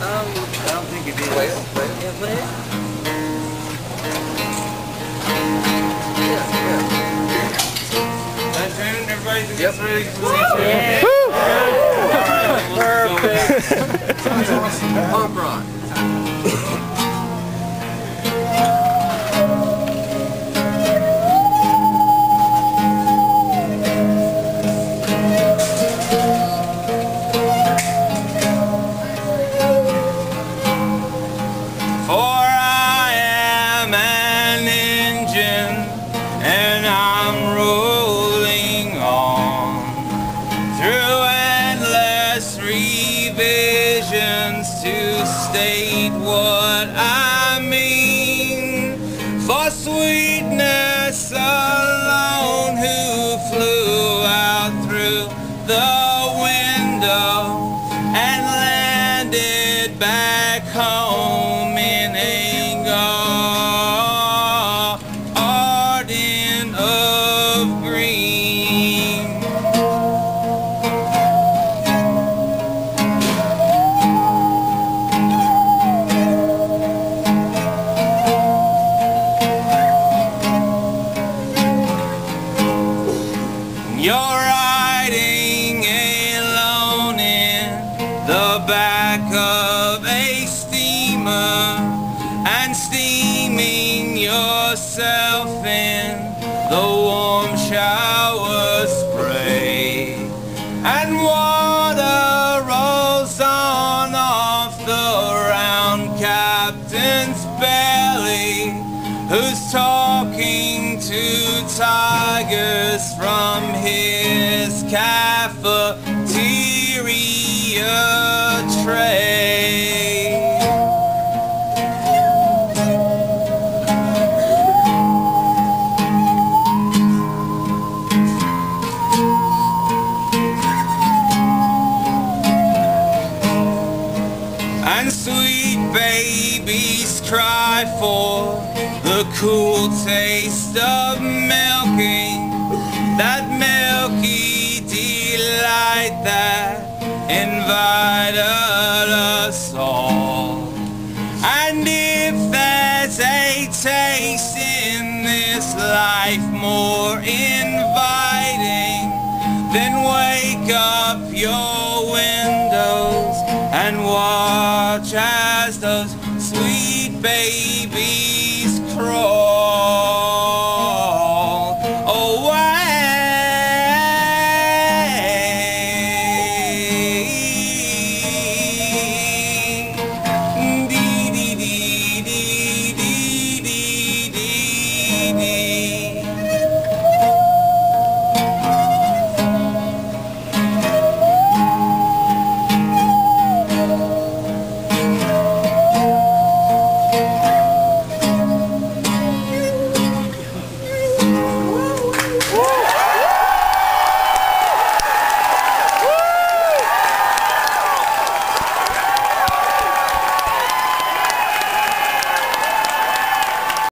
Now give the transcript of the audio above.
I don't think it is. Wait. Yeah, play it. That tune, everybody's in this really cool. Yeah. Perfect. Punk rock. And I'm rolling on through endless revisions to state what I mean. For sweetness alone, who flew out through the window and landed back home in a of green. You're riding alone in the back of a steamer and steaming yourself in the warm shower spray, and water rolls on off the round captain's belly, who's talking to tigers from his cafeteria tray. And sweet babies cry for the cool taste of milking, that milky delight that invited us all. And if there's a taste in this life more inviting, then wake up your windows and watch as those sweet babies crawl.